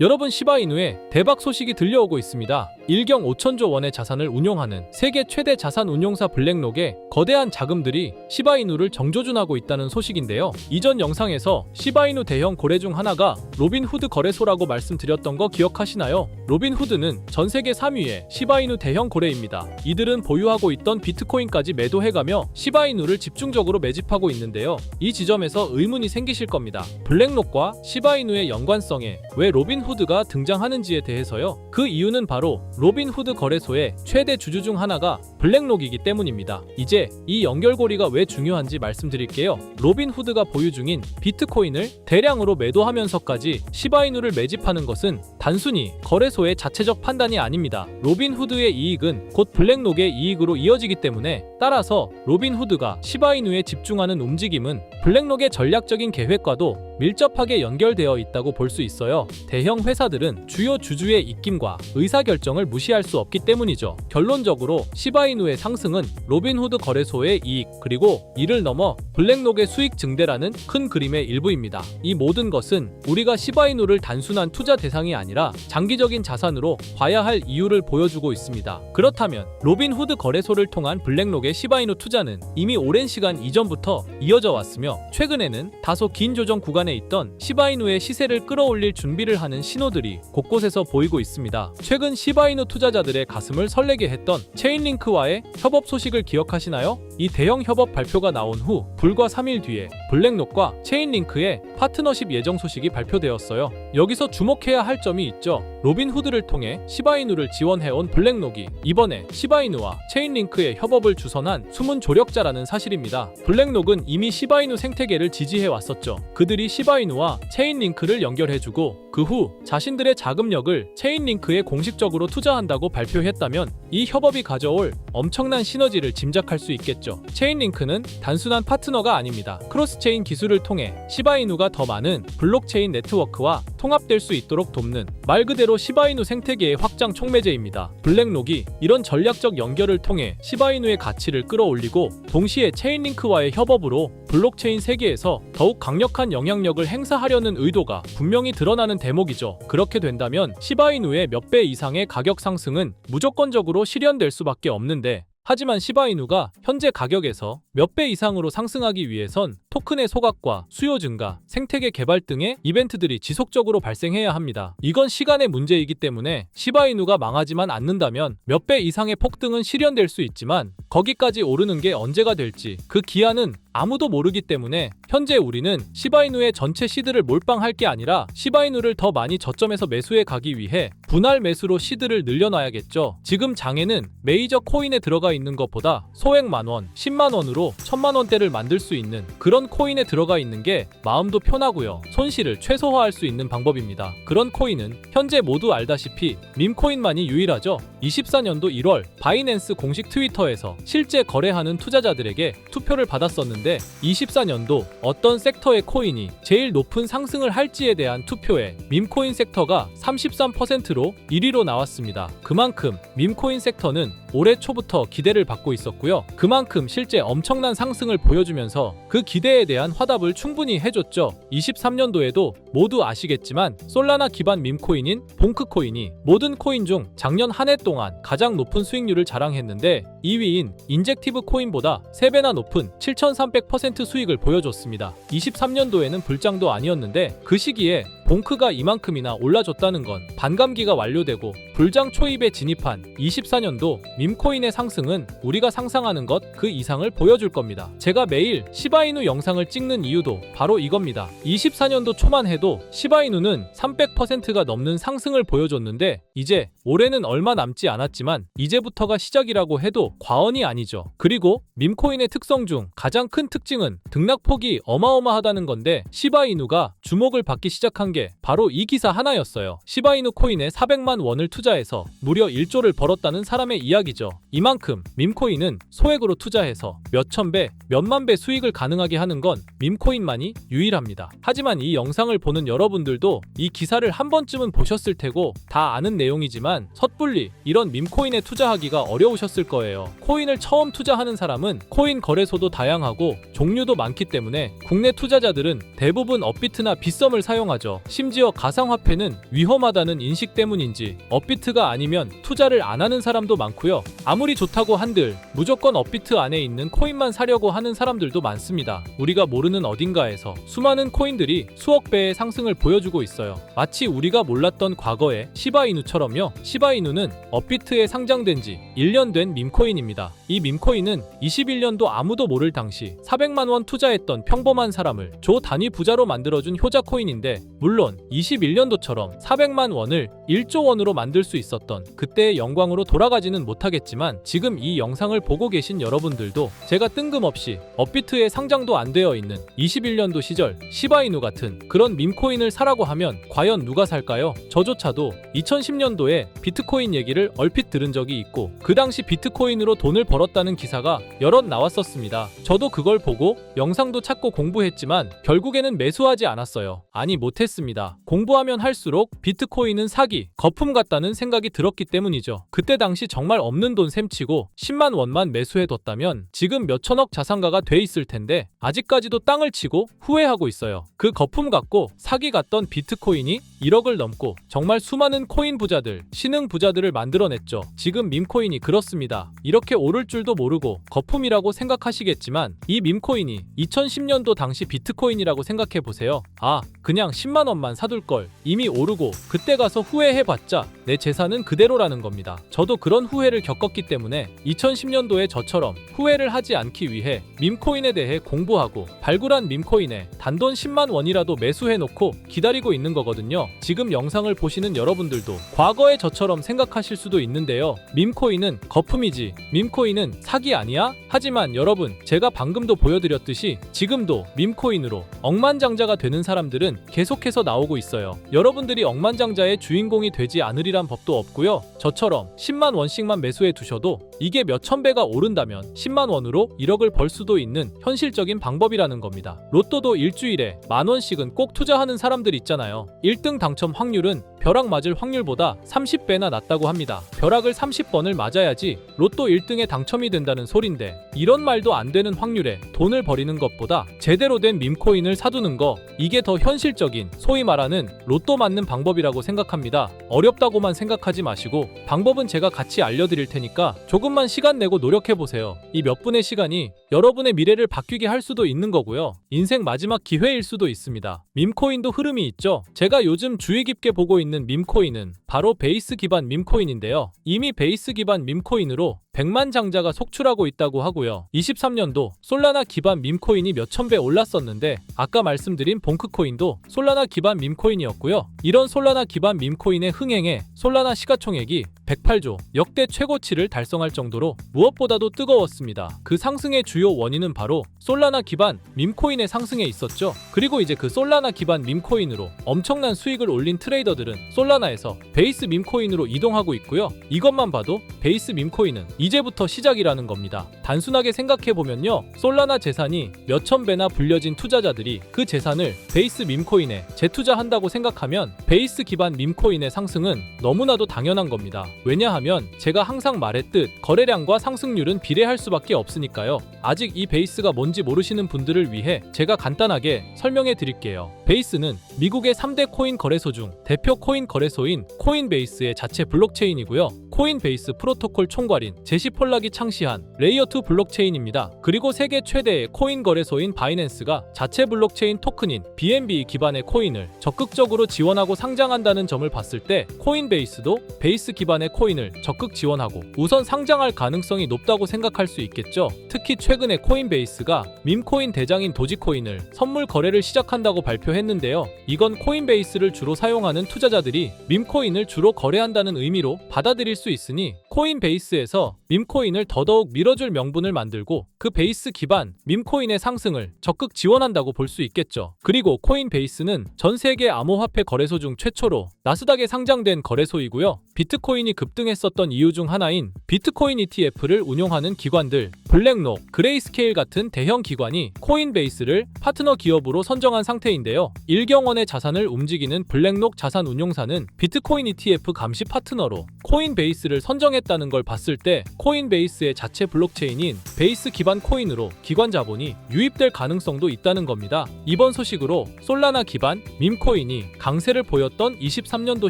여러분, 시바이누의 대박 소식이 들려오고 있습니다. 1경 5천조 원의 자산을 운용하는 세계 최대 자산 운용사 블랙록의 거대한 자금들이 시바이누를 정조준하고 있다는 소식인데요. 이전 영상에서 시바이누 대형 거래 중 하나가 로빈후드 거래소라고 말씀드렸던 거 기억하시나요? 로빈후드는 전 세계 3위의 시바이누 대형 거래입니다. 이들은 보유하고 있던 비트코인까지 매도해가며 시바이누를 집중적으로 매집하고 있는데요. 이 지점에서 의문이 생기실 겁니다. 블랙록과 시바이누의 연관성에 왜 로빈후드가 등장하는지에 대해서요. 그 이유는 바로 로빈후드 거래소의 최대 주주 중 하나가 블랙록이기 때문입니다. 이제 이 연결고리가 왜 중요한지 말씀드릴게요. 로빈후드가 보유 중인 비트코인을 대량으로 매도하면서까지 시바이누를 매집하는 것은 단순히 거래소의 자체적 판단이 아닙니다. 로빈후드의 이익은 곧 블랙록의 이익으로 이어지기 때문에, 따라서 로빈후드가 시바이누에 집중하는 움직임은 블랙록의 전략적인 계획과도 밀접하게 연결되어 있다고 볼 수 있어요. 대형 회사들은 주요 주주의 입김과 의사결정을 무시할 수 없기 때문이죠. 결론적으로 시바이누의 상승은 로빈후드 거래소의 이익, 그리고 이를 넘어 블랙록의 수익 증대라는 큰 그림의 일부입니다. 이 모든 것은 우리가 시바이누를 단순한 투자 대상이 아니라 장기적인 자산으로 봐야 할 이유를 보여주고 있습니다. 그렇다면 로빈후드 거래소를 통한 블랙록의 시바이누 투자는 이미 오랜 시간 이전부터 이어져 왔으며, 최근에는 다소 긴 조정 구간에 있던 시바이누의 시세를 끌어올릴 준비를 하는 신호들이 곳곳에서 보이고 있습니다. 최근 시바이누 투자자들의 가슴을 설레게 했던 체인링크와의 협업 소식을 기억하시나요? 이 대형 협업 발표가 나온 후 불과 3일 뒤에 블랙록과 체인링크의 파트너십 예정 소식이 발표되었어요. 여기서 주목해야 할 점이 있죠. 로빈후드를 통해 시바이누를 지원해온 블랙록이 이번에 시바이누와 체인링크의 협업을 주선한 숨은 조력자라는 사실입니다. 블랙록은 이미 시바이누 생태계를 지지해왔었죠. 그들이 시바이누와 체인링크를 연결해주고 그 후 자신들의 자금력을 체인링크에 공식적으로 투자한다고 발표했다면, 이 협업이 가져올 엄청난 시너지를 짐작할 수 있겠죠. 체인링크는 단순한 파트너가 아닙니다. 크로스체인 기술을 통해 시바이누가 더 많은 블록체인 네트워크와 통합될 수 있도록 돕는, 말 그대로 시바이누 생태계의 확장 촉매제입니다. 블랙록이 이런 전략적 연결을 통해 시바이누의 가치를 끌어올리고, 동시에 체인링크와의 협업으로 블록체인 세계에서 더욱 강력한 영향력을 행사하려는 의도가 분명히 드러나는 대목이죠. 그렇게 된다면 시바이누의 몇 배 이상의 가격 상승은 무조건적으로 실현될 수밖에 없는데, 하지만 시바이누가 현재 가격에서 몇 배 이상으로 상승하기 위해선 토큰의 소각과 수요 증가, 생태계 개발 등의 이벤트들이 지속적으로 발생해야 합니다. 이건 시간의 문제이기 때문에 시바이누가 망하지만 않는다면 몇 배 이상의 폭등은 실현될 수 있지만, 거기까지 오르는 게 언제가 될지 그 기한은 아무도 모르기 때문에, 현재 우리는 시바이누의 전체 시드를 몰빵할 게 아니라 시바이누를 더 많이 저점에서 매수해 가기 위해 분할 매수로 시드를 늘려놔야겠죠. 지금 장에는 메이저 코인에 들어가 있는 것보다 소액 만원, 10만원으로 1000만원대를 만들 수 있는 그런 코인에 들어가 있는 게 마음도 편하고요. 손실을 최소화할 수 있는 방법입니다. 그런 코인은 현재 모두 알다시피 밈코인만이 유일하죠. 24년도 1월 바이낸스 공식 트위터에서 실제 거래하는 투자자들에게 투표를 받았었는데, 24년도 어떤 섹터의 코인이 제일 높은 상승을 할지에 대한 투표에 밈코인 섹터가 33%로 1위로 나왔습니다. 그만큼 밈코인 섹터는 올해 초부터 기대를 받고 있었고요. 그만큼 실제 엄청난 상승을 보여주면서 그 기대에 대한 화답을 충분히 해줬죠. 23년도에도 모두 아시겠지만 솔라나 기반 밈코인인 봉크코인이 모든 코인 중 작년 한 해 동안 가장 높은 수익률을 자랑했는데, 2위인 인젝티브 코인보다 3배나 높은 7300% 수익을 보여줬습니다. 23년도에는 불장도 아니었는데 그 시기에 봉크가 이만큼이나 올라줬다는 건 반감기가 완료되고 불장 초입에 진입한 24년도 밈코인의 상승은 우리가 상상하는 것 그 이상을 보여줄 겁니다. 제가 매일 시바이누 영상을 찍는 이유도 바로 이겁니다. 24년도 초만 해도 시바이누는 300%가 넘는 상승을 보여줬는데, 이제 올해는 얼마 남지 않았지만 이제부터가 시작이라고 해도 과언이 아니죠. 그리고 밈코인의 특성 중 가장 큰 특징은 등락폭이 어마어마하다는 건데, 시바이누가 주목을 받기 시작한 게 바로 이 기사 하나였어요. 시바이누 코인에 400만 원을 투자해서 무려 1조를 벌었다는 사람의 이야기죠. 이만큼 밈코인은 소액으로 투자해서 몇천 배, 몇만 배 수익을 가능하게 하는 건 밈코인만이 유일합니다. 하지만 이 영상을 보는 여러분들도 이 기사를 한 번쯤은 보셨을 테고 다 아는 내용이지만, 있지만 섣불리 이런 밈코인에 투자하기가 어려우셨을 거예요. 코인을 처음 투자하는 사람은 코인 거래소도 다양하고 종류도 많기 때문에 국내 투자자들은 대부분 업비트나 빗썸을 사용하죠. 심지어 가상화폐는 위험하다는 인식 때문인지 업비트가 아니면 투자를 안 하는 사람도 많고요. 아무리 좋다고 한들 무조건 업비트 안에 있는 코인만 사려고 하는 사람들도 많습니다. 우리가 모르는 어딘가에서 수많은 코인들이 수억 배의 상승을 보여주고 있어요. 마치 우리가 몰랐던 과거의 시바이누처럼요. 시바이누는 업비트에 상장된 지 1년 된 밈코인입니다. 이 밈코인은 21년도 아무도 모를 당시 400만 원 투자했던 평범한 사람을 조 단위 부자로 만들어준 효자 코인인데, 물론 21년도처럼 400만 원을 1조 원으로 만들 수 있었던 그때의 영광으로 돌아가지는 못하겠지만, 지금 이 영상을 보고 계신 여러분들도 제가 뜬금없이 업비트에 상장도 안 되어 있는 21년도 시절 시바이누 같은 그런 밈코인을 사라고 하면 과연 누가 살까요? 저조차도 2010년도에 비트코인 얘기를 얼핏 들은 적이 있고 그 당시 비트코인으로 돈을 벌었다는 기사가 여럿 나왔었습니다. 저도 그걸 보고 영상도 찾고 공부했지만 결국에는 매수하지 않았어요. 아니, 못했습니다. 공부하면 할수록 비트코인은 사기, 거품 같다는 생각이 들었기 때문이죠. 그때 당시 정말 없는 돈 셈치고 10만 원만 매수해뒀다면 지금 몇천억 자산가가 돼 있을 텐데 아직까지도 땅을 치고 후회하고 있어요. 그 거품 같고 사기 같던 비트코인이 1억을 넘고 정말 수많은 코인 부자들, 신흥 부자들을 만들어냈죠. 지금 밈코인이 그렇습니다. 이렇게 오를 줄도 모르고 거품이라고 생각하시겠지만 이 밈코인이 2010년도 당시 비트코인이라고 생각해보세요. 아, 그냥 10만 원만 사둘 걸. 이미 오르고 그때 가서 후회해봤자 내 재산은 그대로라는 겁니다. 저도 그런 후회를 겪었기 때문에 2010년도에 저처럼 후회를 하지 않기 위해 밈코인에 대해 공부하고 발굴한 밈코인에 단돈 10만 원이라도 매수해놓고 기다리고 있는 거거든요. 지금 영상을 보시는 여러분들도 과거의 저처럼 생각하실 수도 있는데요. 밈코인은 거품이지 밈코인은 사기 아니야? 하지만 여러분, 제가 방금도 보여드렸듯이 지금도 밈코인으로 억만장자가 되는 사람들은 계속해서 나오고 있어요. 여러분들이 억만장자의 주인공이 되지 않으리란 법도 없고요. 저처럼 10만 원씩만 매수해 두셔도 이게 몇천 배가 오른다면 10만 원으로 1억을 벌 수도 있는 현실적인 방법이라는 겁니다. 로또도 일주일에 만 원씩은 꼭 투자하는 사람들 있잖아요. 1등 당첨 확률은 벼락 맞을 확률보다 30배나 낮다고 합니다. 벼락을 30번을 맞아야지 로또 1등에 당첨이 된다는 소린데, 이런 말도 안 되는 확률에 돈을 버리는 것보다 제대로 된 밈코인을 사두는 거, 이게 더 현실적인 소위 말하는 로또 맞는 방법이라고 생각합니다. 어렵다고만 생각하지 마시고 방법은 제가 같이 알려드릴 테니까 조금만 시간 내고 노력해보세요. 이 몇 분의 시간이 여러분의 미래를 바뀌게 할 수도 있는 거고요. 인생 마지막 기회일 수도 있습니다. 밈코인도 흐름이 있죠. 제가 요즘 주의 깊게 보고 있는 밈코인은 바로 베이스 기반 밈코인인데요. 이미 베이스 기반 밈코인으로 100만 장자가 속출하고 있다고 하고요. 23년도 솔라나 기반 밈코인이 몇천 배 올랐었는데 아까 말씀드린 봉크코인도 솔라나 기반 밈코인이었고요. 이런 솔라나 기반 밈코인의 흥행에 솔라나 시가총액이 108조, 역대 최고치를 달성할 정도로 무엇보다도 뜨거웠습니다. 그 상승의 주요 원인은 바로 솔라나 기반 밈코인의 상승에 있었죠. 그리고 이제 그 솔라나 기반 밈코인으로 엄청난 수익을 올린 트레이더들은 솔라나에서 베이스 밈코인으로 이동하고 있고요. 이것만 봐도 베이스 밈코인은 이제부터 시작이라는 겁니다. 단순하게 생각해보면요, 솔라나 재산이 몇천 배나 불려진 투자자들이 그 재산을 베이스 밈코인에 재투자한다고 생각하면 베이스 기반 밈코인의 상승은 너무나도 당연한 겁니다. 왜냐하면 제가 항상 말했듯 거래량과 상승률은 비례할 수밖에 없으니까요. 아직 이 베이스가 뭔지 모르시는 분들을 위해 제가 간단하게 설명해 드릴게요. 베이스는 미국의 3대 코인 거래소 중 대표 코인 거래소인 코인베이스의 자체 블록체인이고요. 코인베이스 프로토콜 총괄인 제시 폴락이 창시한 레이어2 블록체인입니다. 그리고 세계 최대의 코인 거래소인 바이낸스가 자체 블록체인 토큰인 BNB 기반의 코인을 적극적으로 지원하고 상장한다는 점을 봤을 때 코인베이스도 베이스 기반의 코인을 적극 지원하고 우선 상장할 가능성이 높다고 생각할 수 있겠죠. 특히 최근에 코인베이스가 밈코인 대장인 도지코인을 선물 거래를 시작한다고 발표했는데요. 이건 코인베이스를 주로 사용하는 투자자들이 밈코인을 주로 거래한다는 의미로 받아들일 수 있으니 코인베이스에서 밈코인을 더더욱 밀어줄 명분 명분을 만들고 그 베이스 기반 밈코인의 상승을 적극 지원한다고 볼 수 있겠죠. 그리고 코인베이스는 전 세계 암호화폐 거래소 중 최초로 나스닥에 상장된 거래소이고요. 비트코인이 급등했었던 이유 중 하나인 비트코인 ETF를 운용하는 기관들, 블랙록, 그레이스케일 같은 대형 기관이 코인베이스를 파트너 기업으로 선정한 상태인데요. 1경 원의 자산을 움직이는 블랙록 자산 운용사는 비트코인 ETF 감시 파트너로 코인베이스를 선정했다는 걸 봤을 때 코인베이스의 자체 블록체인인 베이스 기반 코인으로 기관 자본이 유입될 가능성도 있다는 겁니다. 이번 소식으로 솔라나 기반 밈코인이 강세를 보였던 23년도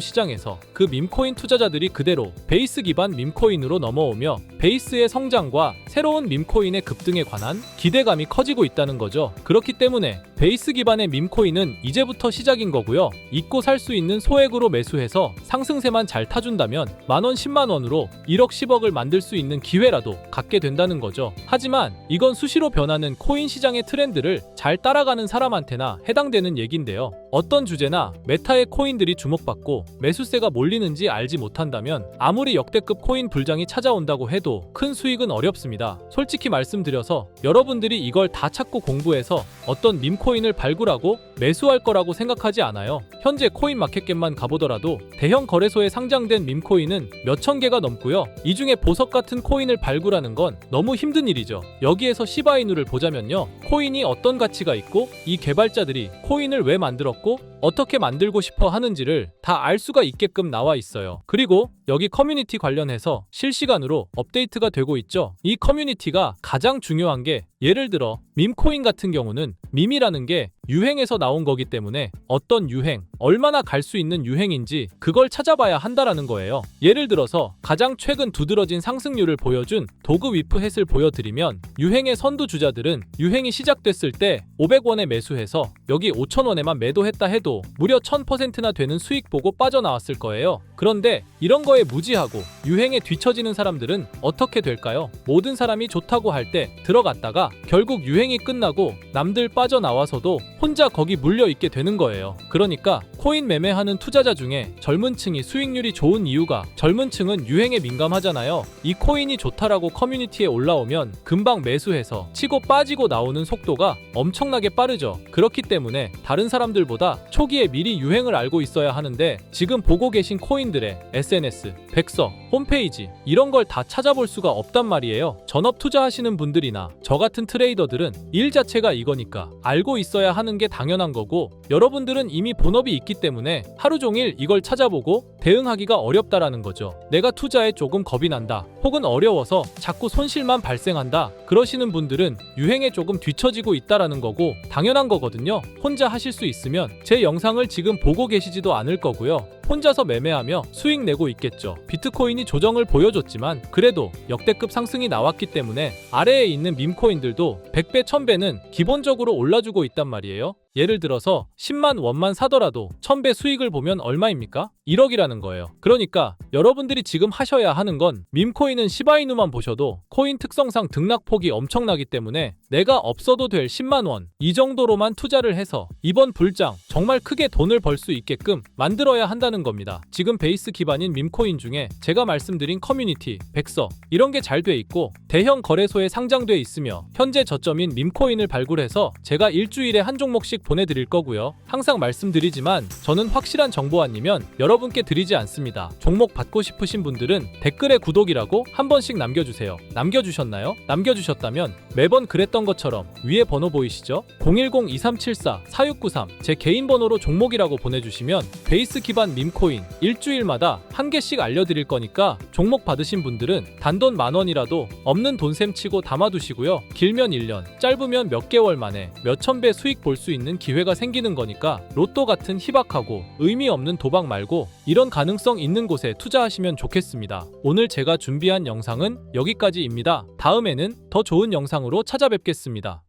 시장에서 그 밈코인 투자자들이 그대로 베이스 기반 밈코인으로 넘어오며 베이스의 성장과 새로운 밈코인의 급등에 관한 기대감이 커지고 있다는 거죠. 그렇기 때문에 베이스 기반의 밈코인은 이제부터 시작인 거고요. 잊고 살 수 있는 소액으로 매수해서 상승세만 잘 타준다면 만원 10만원으로 1억 10억을 만들 수 있는 기회라도 갖게 된다는 거죠. 하지만 이건 수시로 변하는 코인 시장의 트렌드를 잘 따라가는 사람한테나 해당되는 얘긴데요. 어떤 주제나 메타의 코인들이 주목받고 매수세가 몰리는지 알지 못한다면 아무리 역대급 코인 불장이 찾아온다고 해도 큰 수익은 어렵습니다. 솔직히 말씀드려서 여러분들이 이걸 다 찾고 공부해서 어떤 밈코인을 발굴하고 매수할 거라고 생각하지 않아요. 현재 코인마켓겟만 가보더라도 대형 거래소에 상장된 밈코인은 몇천 개가 넘고요. 이 중에 보석 같은 코인을 발굴하는 건 너무 힘든 일이죠. 여기에서 시바이누를 보자면요. 코인이 어떤 가치가 있고 이 개발자들이 코인을 왜 만들었고 어떻게 만들고 싶어 하는지를 다 알 수가 있게끔 나와 있어요. 그리고 여기 커뮤니티 관련해서 실시간으로 업데이트가 되고 있죠. 이 커뮤니티가 가장 중요한 게 예를 들어 밈코인 같은 경우는 밈이라는 게 유행에서 나온 거기 때문에 어떤 유행, 얼마나 갈 수 있는 유행인지 그걸 찾아봐야 한다라는 거예요. 예를 들어서 가장 최근 두드러진 상승률을 보여준 도그 위프햇을 보여드리면 유행의 선두주자들은 유행이 시작됐을 때 500원에 매수해서 여기 5,000원에만 매도했다 해도 무려 1000%나 되는 수익 보고 빠져나왔을 거예요. 그런데 이런 거에 무지하고 유행에 뒤처지는 사람들은 어떻게 될까요? 모든 사람이 좋다고 할 때 들어갔다가 결국 유행이 끝나고 남들 빠져나와서도 혼자 거기 물려있게 되는 거예요. 그러니까 코인 매매하는 투자자 중에 젊은 층이 수익률이 좋은 이유가 젊은 층은 유행에 민감하잖아요. 이 코인이 좋다라고 커뮤니티에 올라오면 금방 매수해서 치고 빠지고 나오는 속도가 엄청나게 빠르죠. 그렇기 때문에 다른 사람들보다 초기에 미리 유행을 알고 있어야 하는데 지금 보고 계신 코인들의 SNS, 백서, 홈페이지 이런 걸 다 찾아볼 수가 없단 말이에요. 전업 투자하시는 분들이나 저 같은 트레이더들은 일 자체가 이거니까 알고 있어야 하는 게 당연한 거고 여러분들은 이미 본업이 있기 때문에 하루 종일 이걸 찾아보고 대응하기가 어렵다라는 거죠. 내가 투자에 조금 겁이 난다 혹은 어려워서 자꾸 손실만 발생한다 그러시는 분들은 유행에 조금 뒤처지고 있다라는 거고 당연한 거거든요. 혼자 하실 수 있으면 제 영상을 지금 보고 계시지도 않을 거고요. 혼자서 매매하며 수익 내고 있겠죠. 비트코인이 조정을 보여줬지만 그래도 역대급 상승이 나왔기 때문에 아래에 있는 밈코인들도 100배, 1000배는 기본적으로 올라주고 있단 말이에요. 예를 들어서 10만 원만 사더라도 1000배 수익을 보면 얼마입니까? 1억이라는 거예요. 그러니까 여러분들이 지금 하셔야 하는 건 밈코인은 시바이누만 보셔도 코인 특성상 등락폭이 엄청나기 때문에 내가 없어도 될 10만 원 이 정도로만 투자를 해서 이번 불장 정말 크게 돈을 벌 수 있게끔 만들어야 한다는 겁니다. 지금 베이스 기반인 밈코인 중에 제가 말씀드린 커뮤니티, 백서 이런 게 잘 돼 있고 대형 거래소에 상장돼 있으며 현재 저점인 밈코인을 발굴해서 제가 일주일에 한 종목씩 보내드릴 거고요. 항상 말씀드리지만 저는 확실한 정보 아니면 여러분께 드리지 않습니다. 종목 받고 싶으신 분들은 댓글에 구독이라고 한 번씩 남겨주세요. 남겨주셨나요? 남겨주셨다면 매번 그랬던 것처럼 위에 번호 보이시죠? 010-2374-4693 제 개인 번호로 종목이라고 보내주시면 베이스 기반 밈코인 일주일마다 한 개씩 알려드릴 거니까 종목 받으신 분들은 단돈 만원이라도 없는 돈셈 치고 담아두시고요. 길면 1년, 짧으면 몇 개월 만에 몇천 배 수익 볼 수 있는 기회가 생기는 거니까 로또 같은 희박하고 의미 없는 도박 말고 이런 가능성 있는 곳에 투자하시면 좋겠습니다. 오늘 제가 준비한 영상은 여기까지입니다. 다음에는 더 좋은 영상으로 찾아뵙겠습니다.